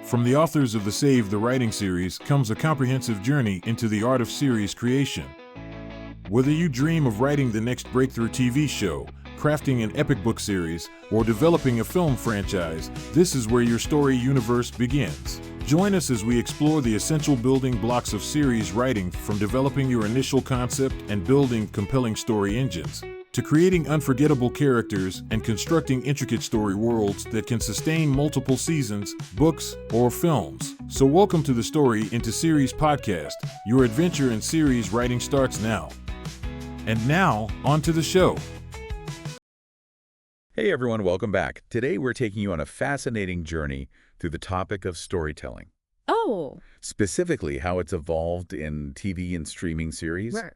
From the authors of the Save the Writing series comes a comprehensive journey into the art of series creation. Whether you dream of writing the next breakthrough TV show, crafting an epic book series, or developing a film franchise, this is where your story universe begins. Join us as we explore the essential building blocks of series writing, from developing your initial concept and building compelling story engines, to creating unforgettable characters and constructing intricate story worlds that can sustain multiple seasons, books, or films. So welcome to the Story into Series podcast. Your adventure in series writing starts now. And now, on to the show. Hey everyone, welcome back. Today we're taking you on a fascinating journey through the topic of storytelling. Oh. Specifically how it's evolved in TV and streaming series. Right.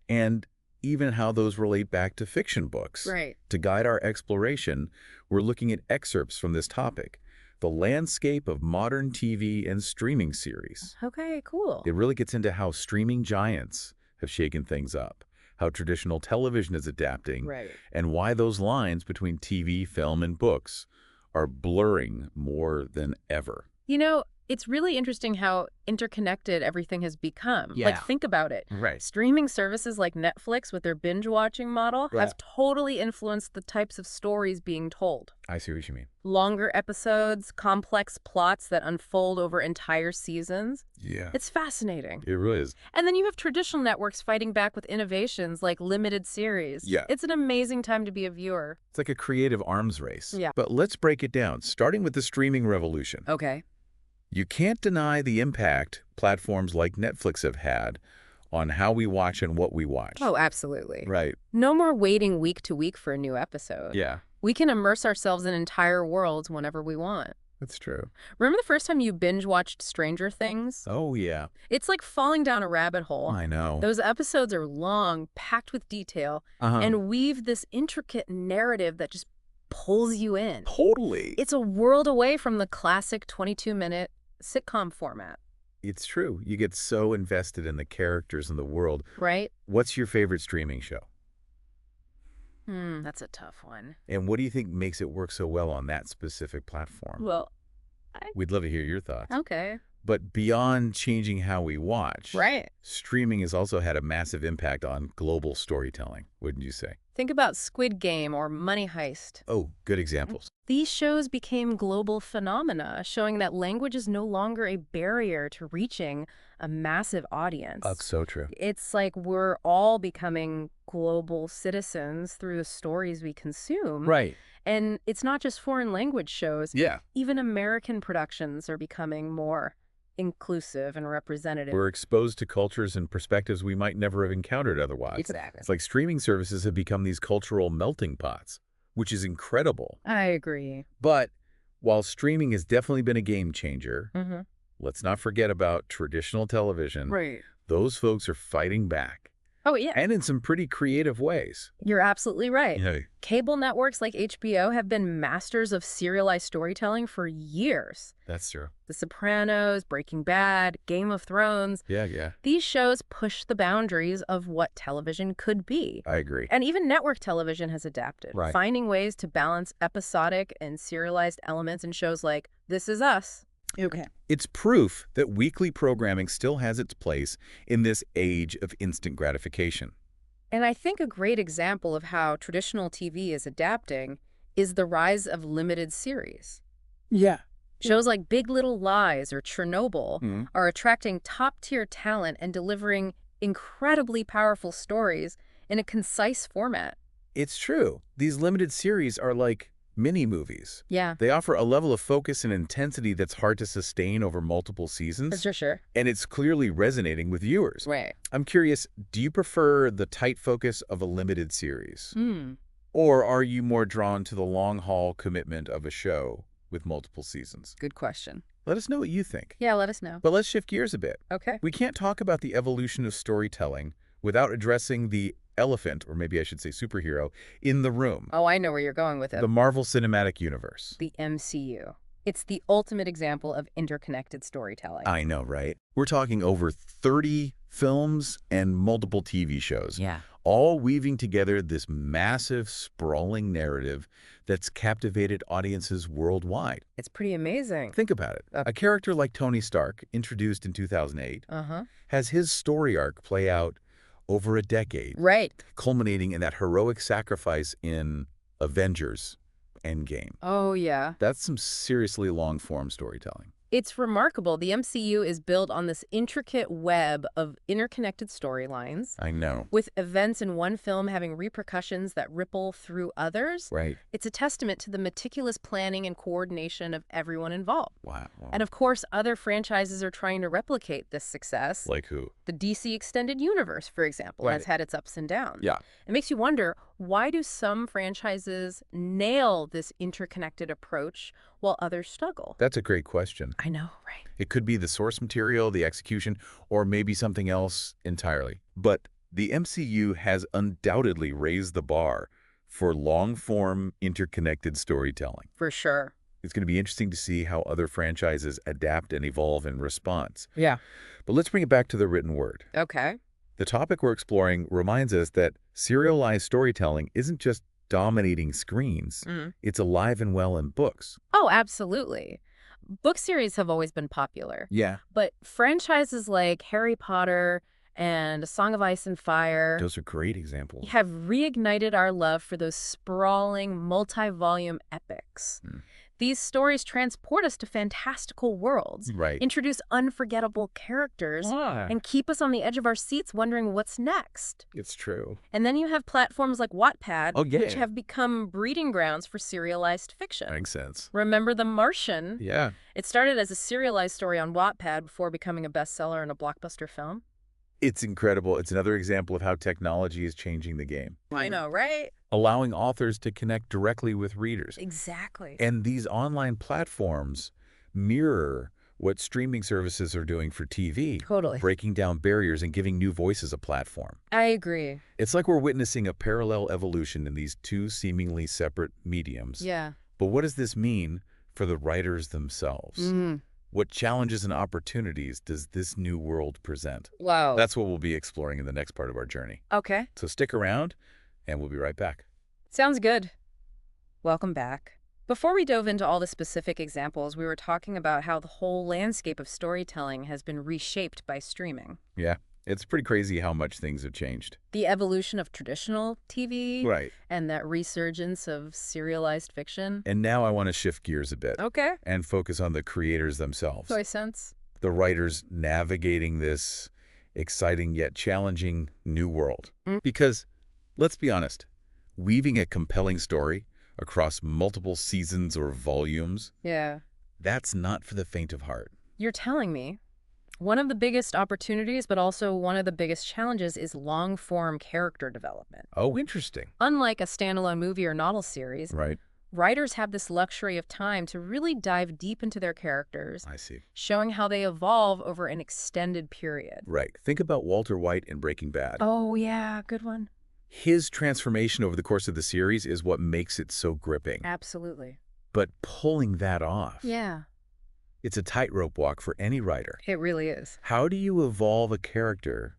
And even how those relate back to fiction books. Right. To guide our exploration, we're looking at excerpts from this topic, the landscape of modern TV and streaming series. Okay, cool. It really gets into how streaming giants have shaken things up, how traditional television is adapting, Right. and why those lines between TV, film, and books are blurring more than ever. You know, it's really interesting how interconnected everything has become. Yeah. Like, think about it. Right. Streaming services like Netflix with their binge-watching model have totally influenced the types of stories being told. I see what you mean. Longer episodes, complex plots that unfold over entire seasons. Yeah. It's fascinating. It really is. And then you have traditional networks fighting back with innovations like limited series. Yeah. It's an amazing time to be a viewer. It's like a creative arms race. Yeah. But let's break it down, starting with the streaming revolution. Okay. You can't deny the impact platforms like Netflix have had on how we watch and what we watch. Oh, absolutely. Right. No more waiting week to week for a new episode. Yeah, We can immerse ourselves in entire worlds whenever we want. that's true. Remember the first time you binge-watched Stranger Things? Oh, yeah. It's like falling down a rabbit hole. I know. Those episodes are long, packed with detail, and weave this intricate narrative that just pulls you in. Totally. It's a world away from the classic 22-minute sitcom format. It's true. You get so invested in the characters and the world. Right? What's your favorite streaming show? That's a tough one. And what do you think makes it work so well on that specific platform? Well, We'd love to hear your thoughts. okay. But beyond changing how we watch, Right. streaming has also had a massive impact on global storytelling, wouldn't you say? Think about Squid Game or Money Heist. Oh, good examples. These shows became global phenomena, showing that language is no longer a barrier to reaching a massive audience. That's so true. It's like we're all becoming global citizens through the stories we consume. Right. And it's not just foreign language shows. Yeah. Even American productions are becoming more inclusive and representative. We're exposed to cultures and perspectives we might never have encountered otherwise. Exactly. It's like streaming services have become these cultural melting pots, which is incredible. I agree. But while streaming has definitely been a game changer, Mm-hmm. let's not forget about traditional television. Right. Those folks are fighting back, Oh, yeah. and in some pretty creative ways. You're absolutely right. You know, Cable networks like HBO have been masters of serialized storytelling for years. that's true. The Sopranos, Breaking Bad, Game of Thrones. Yeah, These shows push the boundaries of what television could be. I agree. And even network television has adapted, Right. finding ways to balance episodic and serialized elements in shows like This Is Us. Okay. It's proof that weekly programming still has its place in this age of instant gratification. And I think a great example of how traditional TV is adapting is the rise of limited series. Yeah. Shows like Big Little Lies or Chernobyl Mhm. are attracting top-tier talent and delivering incredibly powerful stories in a concise format. It's true. These limited series are like mini-movies. Yeah, They offer a level of focus and intensity that's hard to sustain over multiple seasons, for sure. and it's clearly resonating with viewers. Right. I'm curious, do you prefer the tight focus of a limited series? Hmm. Or are you more drawn to the long-haul commitment of a show with multiple seasons? Good question. Let us know what you think. Yeah, let us know. But let's shift gears a bit. Okay. We can't talk about the evolution of storytelling without addressing the elephant, or maybe I should say superhero, in the room. Oh, I know where you're going with it. The Marvel Cinematic Universe. The MCU. It's the ultimate example of interconnected storytelling. I know, right? We're talking over 30 films and multiple TV shows. Yeah. all weaving together this massive, sprawling narrative that's captivated audiences worldwide. It's pretty amazing. Think about it. A character like Tony Stark, introduced in 2008, has his story arc play out over a decade, Right. culminating in that heroic sacrifice in Avengers Endgame. Oh, yeah. That's some seriously long-form storytelling. It's remarkable. The MCU is built on this intricate web of interconnected storylines, I know. with events in one film having repercussions that ripple through others. Right. It's a testament to the meticulous planning and coordination of everyone involved. Wow. And of course, other franchises are trying to replicate this success. Like who? The DC Extended Universe, for example, has had its ups and downs. Yeah. It makes you wonder, why do some franchises nail this interconnected approach while others struggle? That's a great question. I know, right? It could be the source material, the execution, or maybe something else entirely. But the MCU has undoubtedly raised the bar for long-form, interconnected storytelling. For sure. It's going to be interesting to see how other franchises adapt and evolve in response. Yeah. But let's bring it back to the written word. Okay. The topic we're exploring reminds us that serialized storytelling isn't just dominating screens. It's alive and well in books. Oh, absolutely. Book series have always been popular. Yeah. But franchises like Harry Potter and A Song of Ice and Fire Those are great examples. have reignited our love for those sprawling, multi-volume epics. These stories transport us to fantastical worlds, Right. introduce unforgettable characters, and keep us on the edge of our seats wondering what's next. It's true. And then you have platforms like Wattpad, Oh, yeah. which have become breeding grounds for serialized fiction. Makes sense. Remember The Martian? Yeah. It started as a serialized story on Wattpad before becoming a bestseller and a blockbuster film. It's incredible. It's another example of how technology is changing the game, I know, right? allowing authors to connect directly with readers. Exactly. And these online platforms mirror what streaming services are doing for TV, Totally. breaking down barriers and giving new voices a platform. I agree. It's like we're witnessing a parallel evolution in these two seemingly separate mediums. Yeah. But what does this mean for the writers themselves? What challenges and opportunities does this new world present? Wow. That's what we'll be exploring in the next part of our journey. Okay. So stick around, and we'll be right back. Sounds good. Welcome back. Before we dove into all the specific examples, we were talking about how the whole landscape of storytelling has been reshaped by streaming. Yeah, it's pretty crazy how much things have changed. The evolution of traditional TV Right. and that resurgence of serialized fiction. And now I want to shift gears a bit Okay. and focus on the creators themselves. Makes sense. The writers navigating this exciting yet challenging new world. Because, let's be honest, weaving a compelling story across multiple seasons or volumes, Yeah. that's not for the faint of heart. You're telling me. One of the biggest opportunities, but also one of the biggest challenges, is long-form character development. Oh, interesting. Unlike a standalone movie or novel series, Right. writers have this luxury of time to really dive deep into their characters, I see. showing how they evolve over an extended period. Right. Think about Walter White in Breaking Bad. Oh, yeah, good one. His transformation over the course of the series is what makes it so gripping. Absolutely. But pulling that off, Yeah, it's a tightrope walk for any writer. it really is. How do you evolve a character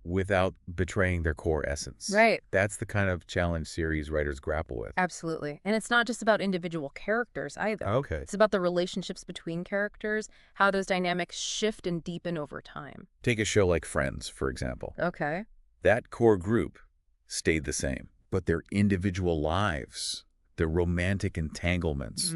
without betraying their core essence? Right. That's the kind of challenge series writers grapple with. Absolutely. And it's not just about individual characters either. Okay. It's about the relationships between characters, how those dynamics shift and deepen over time. Take a show like Friends, for example. Okay. That core group stayed the same, but their individual lives, their romantic entanglements,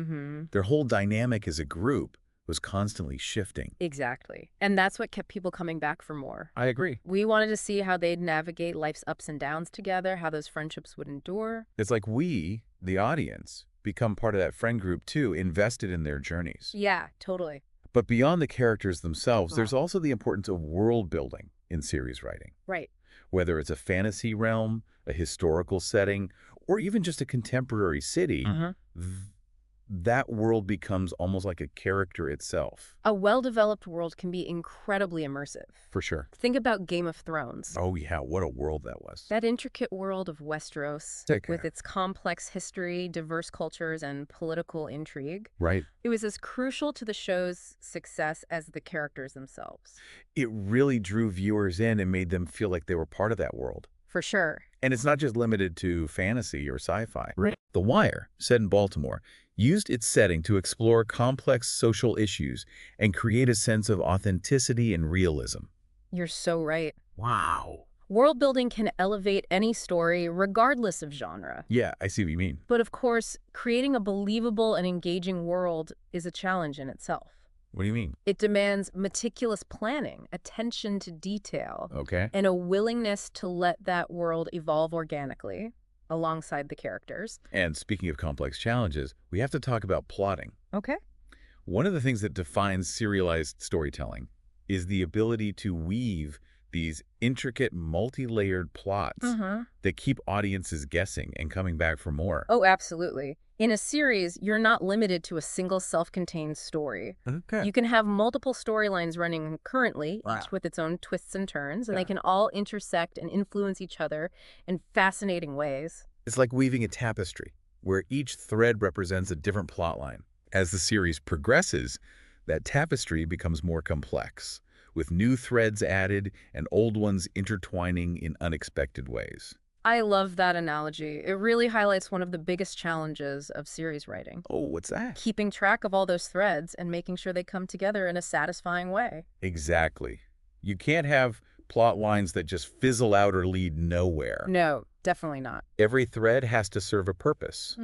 their whole dynamic as a group was constantly shifting. Exactly. And that's what kept people coming back for more. I agree. We wanted to see how they'd navigate life's ups and downs together, how those friendships would endure. It's like we, the audience, become part of that friend group too, invested in their journeys. Yeah, totally. But beyond the characters themselves, there's also the importance of world building in series writing. Right. Whether it's a fantasy realm, a historical setting, or even just a contemporary city, that world becomes almost like a character itself. A well-developed world can be incredibly immersive. For sure. Think about Game of Thrones. Oh yeah, what a world that was. That intricate world of Westeros, Take with care. its complex history, diverse cultures, and political intrigue, Right. it was as crucial to the show's success as the characters themselves. It really drew viewers in and made them feel like they were part of that world. for sure. And it's not just limited to fantasy or sci-fi. Right. The Wire, set in Baltimore, used its setting to explore complex social issues and create a sense of authenticity and realism. You're so right. Wow. World building can elevate any story regardless of genre. Yeah, I see what you mean. But of course, creating a believable and engaging world is a challenge in itself. What do you mean? It demands meticulous planning, attention to detail, Okay. and a willingness to let that world evolve organically alongside the characters. And speaking of complex challenges, we have to talk about plotting. Okay. One of the things that defines serialized storytelling is the ability to weave these intricate, multi-layered plots that keep audiences guessing and coming back for more. Oh, absolutely. In a series, you're not limited to a single self-contained story. Okay. You can have multiple storylines running concurrently, Wow. each with its own twists and turns, and they can all intersect and influence each other in fascinating ways. It's like weaving a tapestry, where each thread represents a different plot line. As the series progresses, that tapestry becomes more complex, with new threads added and old ones intertwining in unexpected ways. I love that analogy. It really highlights one of the biggest challenges of series writing. Oh, what's that? Keeping track of all those threads and making sure they come together in a satisfying way. Exactly. You can't have plot lines that just fizzle out or lead nowhere. No, definitely not. Every thread has to serve a purpose,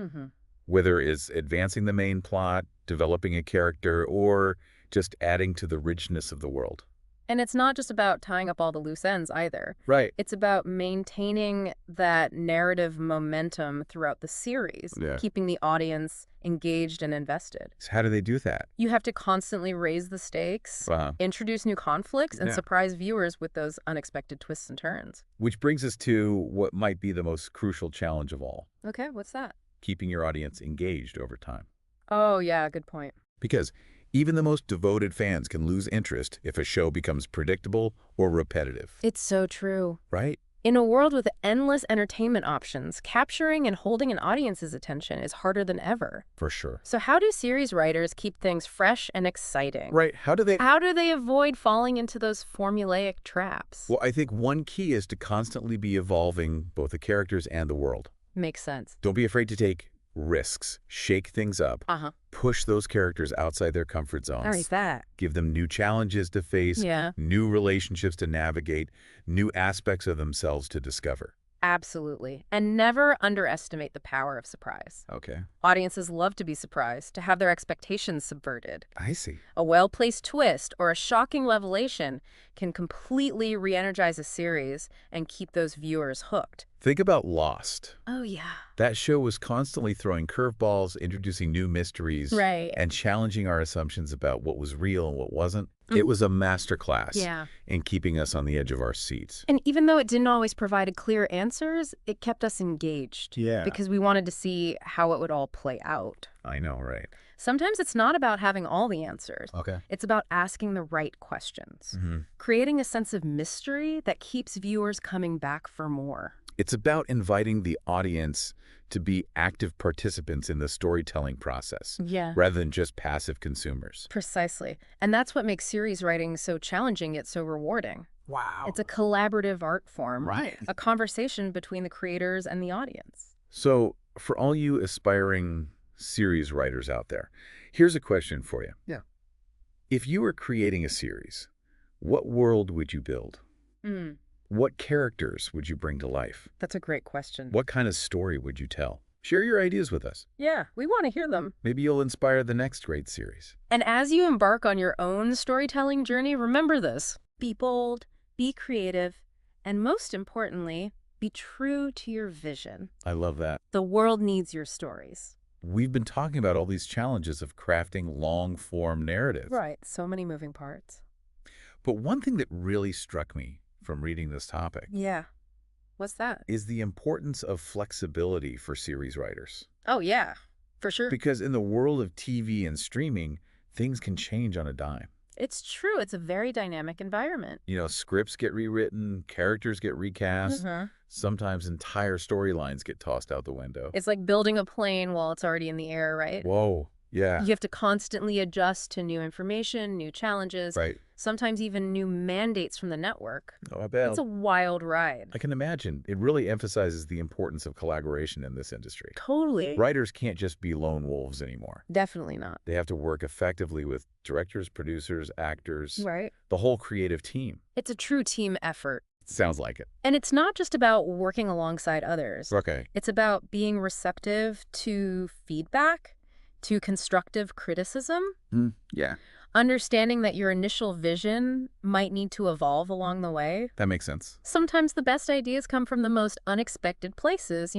whether it's advancing the main plot, developing a character, or just adding to the richness of the world. And it's not just about tying up all the loose ends either. Right. It's about maintaining that narrative momentum throughout the series, keeping the audience engaged and invested. So how do they do that? You have to constantly raise the stakes, introduce new conflicts, and surprise viewers with those unexpected twists and turns. Which brings us to what might be the most crucial challenge of all. Okay, what's that? Keeping your audience engaged over time. Oh, yeah, good point. Because even the most devoted fans can lose interest if a show becomes predictable or repetitive. It's so true. Right? In a world with endless entertainment options, capturing and holding an audience's attention is harder than ever. For sure. So how do series writers keep things fresh and exciting? Right. How do they avoid falling into those formulaic traps? Well, I think one key is to constantly be evolving both the characters and the world. Makes sense. Don't be afraid to take risks, shake things up, push those characters outside their comfort zones. How is that? Give them new challenges to face, new relationships to navigate, new aspects of themselves to discover. Absolutely. And never underestimate the power of surprise. Okay. Audiences love to be surprised, to have their expectations subverted. I see. A well-placed twist or a shocking revelation can completely re-energize a series and keep those viewers hooked. Think about Lost. Oh, yeah. That show was constantly throwing curveballs, introducing new mysteries, and challenging our assumptions about what was real and what wasn't. It was a masterclass in keeping us on the edge of our seats. And even though it didn't always provide clear answers, it kept us engaged. Yeah. Because we wanted to see how it would all play out. I know, right? Sometimes it's not about having all the answers. Okay. It's about asking the right questions, creating a sense of mystery that keeps viewers coming back for more. It's about inviting the audience to be active participants in the storytelling process, rather than just passive consumers. Precisely. And that's what makes series writing so challenging yet so rewarding. Wow. It's a collaborative art form, a conversation between the creators and the audience. So, for all you aspiring series writers out there, here's a question for you. Yeah. If you were creating a series, what world would you build? What characters would you bring to life? That's a great question. What kind of story would you tell? Share your ideas with us. Yeah, we want to hear them. Maybe you'll inspire the next great series. And as you embark on your own storytelling journey, remember this. Be bold, be creative, and most importantly, be true to your vision. I love that. The world needs your stories. We've been talking about all these challenges of crafting long-form narratives. Right, so many moving parts. But one thing that really struck me from reading this topic What's that? is the importance of flexibility for series writers. Oh, yeah, for sure. Because in the world of TV and streaming, things can change on a dime. It's true. It's a very dynamic environment. You know, scripts get rewritten, characters get recast, sometimes entire storylines get tossed out the window. It's like building a plane while it's already in the air, right? Whoa. Yeah. You have to constantly adjust to new information, new challenges, Right. sometimes even new mandates from the network. Oh, I bet. It's a wild ride. I can imagine. It really emphasizes the importance of collaboration in this industry. Totally. Writers can't just be lone wolves anymore. Definitely not. They have to work effectively with directors, producers, actors, Right. the whole creative team. It's a true team effort. Sounds like it. And it's not just about working alongside others. Okay. It's about being receptive to feedback, to constructive criticism, Yeah, understanding that your initial vision might need to evolve along the way. that makes sense. Sometimes the best ideas come from the most unexpected places,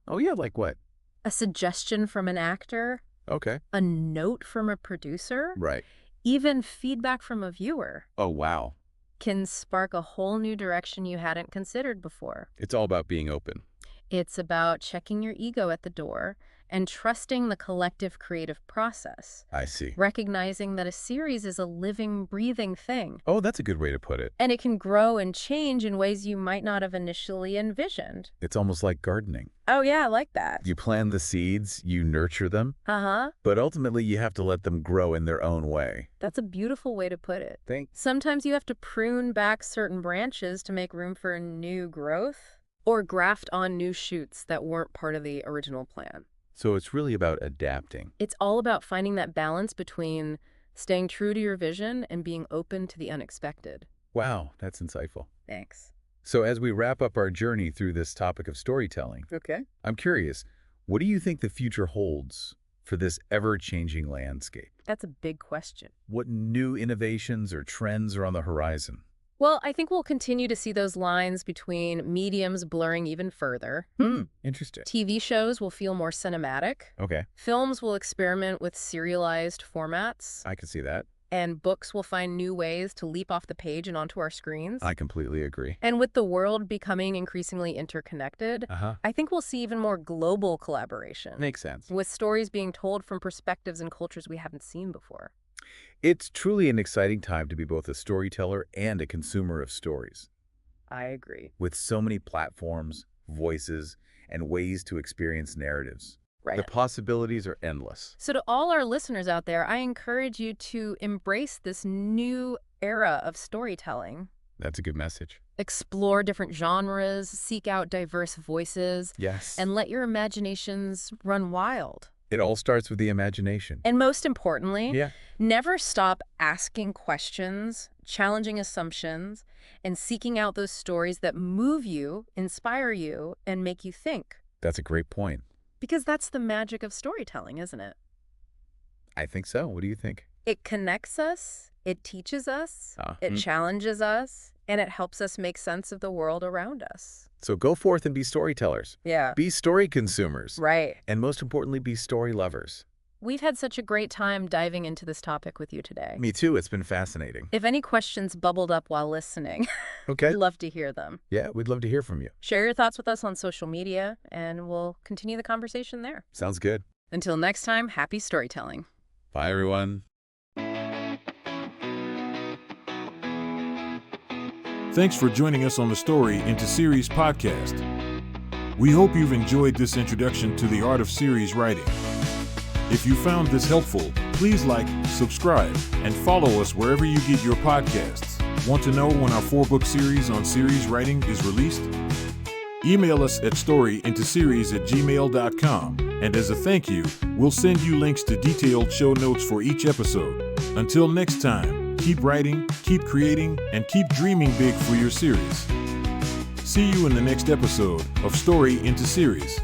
Oh, yeah, like what? A suggestion from an actor, Okay. a note from a producer, Right. even feedback from a viewer Oh, wow. can spark a whole new direction you hadn't considered before. It's all about being open. It's about checking your ego at the door and trusting the collective creative process, I see. recognizing that a series is a living, breathing thing, Oh, that's a good way to put it. and it can grow and change in ways you might not have initially envisioned. It's almost like gardening. Oh, yeah, I like that. You plant the seeds, you nurture them, Uh-huh. but ultimately you have to let them grow in their own way. That's a beautiful way to put it. Thanks. Sometimes you have to prune back certain branches to make room for new growth or graft on new shoots that weren't part of the original plan. So it's really about adapting. It's all about finding that balance between staying true to your vision and being open to the unexpected. Wow, that's insightful. Thanks. So as we wrap up our journey through this topic of storytelling, Okay. I'm curious, what do you think the future holds for this ever-changing landscape? That's a big question. What new innovations or trends are on the horizon? Well, I think we'll continue to see those lines between mediums blurring even further. Interesting. TV shows will feel more cinematic. Okay, Films will experiment with serialized formats. I can see that. And books will find new ways to leap off the page and onto our screens. I completely agree. And with the world becoming increasingly interconnected, I think we'll see even more global collaboration. Makes sense. With stories being told from perspectives and cultures we haven't seen before. It's truly an exciting time to be both a storyteller and a consumer of stories. I agree. With so many platforms, voices, and ways to experience narratives. Right. The possibilities are endless. So to all our listeners out there, I encourage you to embrace this new era of storytelling. That's a good message. Explore different genres, seek out diverse voices, Yes. and let your imaginations run wild. It all starts with the imagination. And most importantly, Yeah. never stop asking questions, challenging assumptions, and seeking out those stories that move you, inspire you, and make you think. That's a great point. Because that's the magic of storytelling, isn't it? I think so. What do you think? It connects us, it teaches us, Ah, it challenges us, and it helps us make sense of the world around us. So go forth and be storytellers. Yeah. Be story consumers. Right. And most importantly, be story lovers. We've had such a great time diving into this topic with you today. Me too. It's been fascinating. If any questions bubbled up while listening, Okay. I'd love to hear them. Yeah, we'd love to hear from you. Share your thoughts with us on social media, and we'll continue the conversation there. Sounds good. Until next time, happy storytelling. Bye, everyone. Thanks for joining us on the Story into Series podcast. We hope you've enjoyed this introduction to the art of series writing. If you found this helpful, please like, subscribe, and follow us wherever you get your podcasts. Want to know when our 4-book series on series writing is released? Email us at storyintoseries@gmail.com, and as a thank you, we'll send you links to detailed show notes for each episode. Until next time, keep writing, keep creating, and keep dreaming big for your series. See you in the next episode of Story into Series.